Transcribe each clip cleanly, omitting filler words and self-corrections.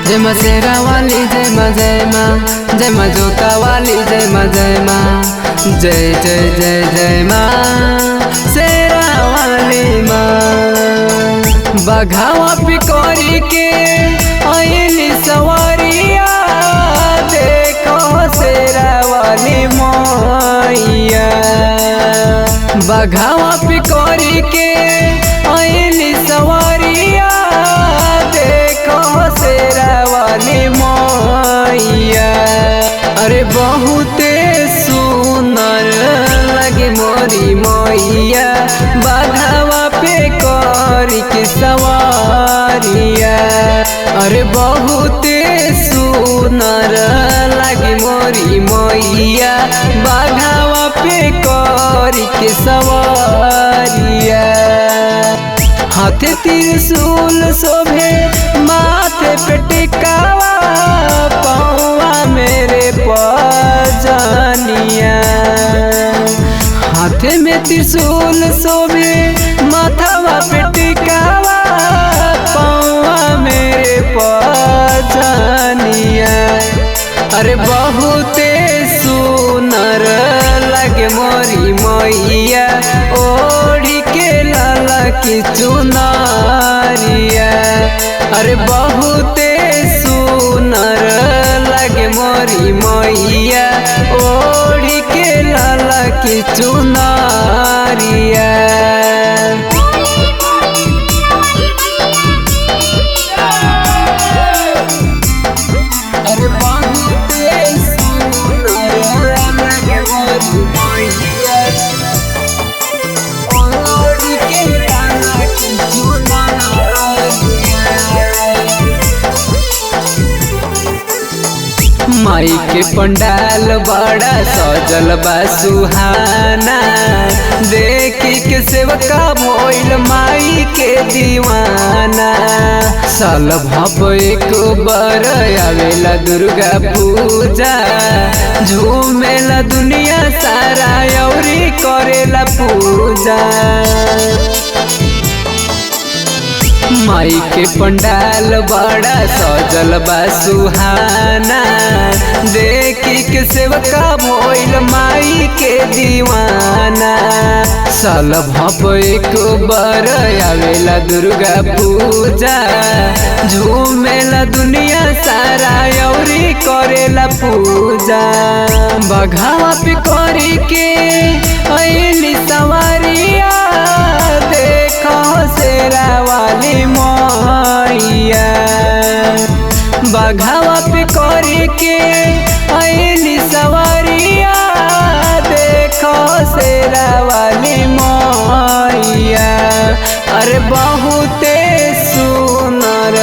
जय माँ शेरा वाली जय माँ जय माँ, जय माँ जोता वाली जय माँ जय माँ, जय जय जय जय माँ शेरा वाली माँ। बघावा पिकोरी के आइली सवारिया, देखो शेरा वाली मैया। बघावा पिकोरी के आइली सवारिया, देखो शेरा वाली मैया। अरे बहुते सुंदर लगे मोरी मैया, बघावा पे करी के सवारिया। अरे बहुते सुंदर लगे मोरी मैया, बघावा पे करी के सवारिया। हाथे त्रिशूल शोभे माथे पे टिकावा, पौवा मेरे पजनिया। हाथे में त्रिशूल शोभे माथावा पे टिकावा, पौवा मेरे पजनिया। अरे बहुते सुनर लगे मोरी मैया, ओढ़ी के लाला की चुनारिया। अरे बहुते सुनर लगे मोरी मैया, ओढ़ी के लाला की चुनारिया। अरे बहुते सुनर लगे मोरी मैया, ओढ़ी के लाला की चुनारिया। माई के पंडाल बड़ा सजल बा सुहाना, देखी के सेवका भइल माई के दीवाना। साल भप एक बार आवेला दुर्गा पूजा, झूमेला दुनिया सारा औरी करेला पूजा। माई के पंडाल बड़ा सजल बा सुहाना, देखी के सेवका भइल माई के दीवाना। साल भप एक बार आवेला दुर्गा पूजा, झूमेला दुनिया सारा औरी करेला पूजा। बघावा पे करी के आइली सवारिया, देखो शेरा वाली मैया। बघावा पे करी के आइली सवारिया, देखो शेरा वाली मैया। अरे बहुते सुनर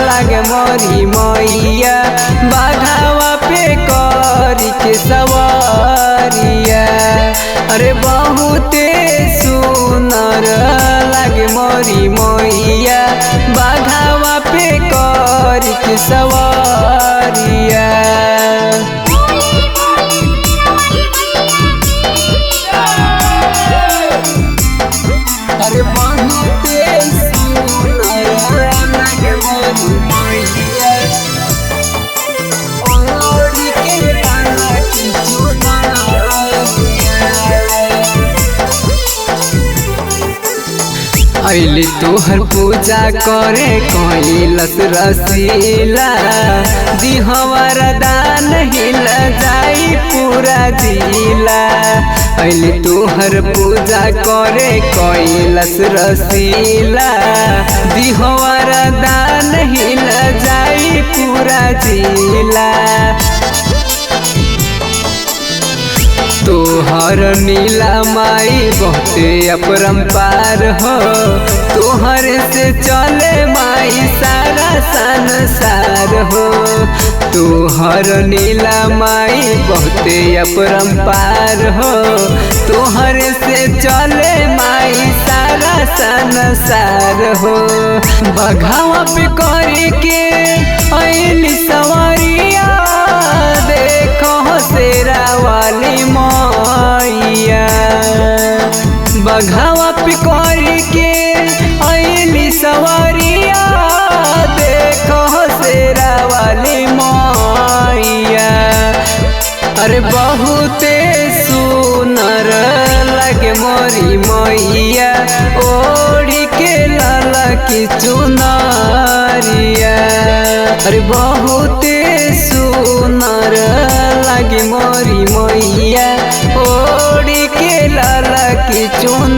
लगे मोरी मैया, बघावा पे करी के सवारिया। अरे बहुते सुनर लगे मोरी मैया, बघावा पे करी के सवारिया। अरे बहुते सुनर लगे मोरी मैया, ओढ़ी के लाला की चुनारिया। अइली तोहर पूजा करे कैलस रसीला, दिहवर दान हिल जाई पूरा जिला। अइली तोहर पूजा करे कैलस रसीला, दिहवर दान हिल जाई पूरा जिला। तोहर नीला माई बहुते अपरंपार हो, तोहर से चले माई सारा संसार हो। तोहर नीला माई बहुते अपरंपार हो, तोहर से चले माई सारा संसार हो। बघावा पे करी के आइली सवारिया, देखो शेरा वाली वाली मैया। बघावा पिकर के अइली सवारिया, देखो शेरा वाली मैया। अरे बहुते सुनर लगे मोरी मैया, ओढ़ी के लाला की चुनरिया। अरे बहुते सुनर लगे मोरी मैया, ओढ़ी के लाला की चुनरिया।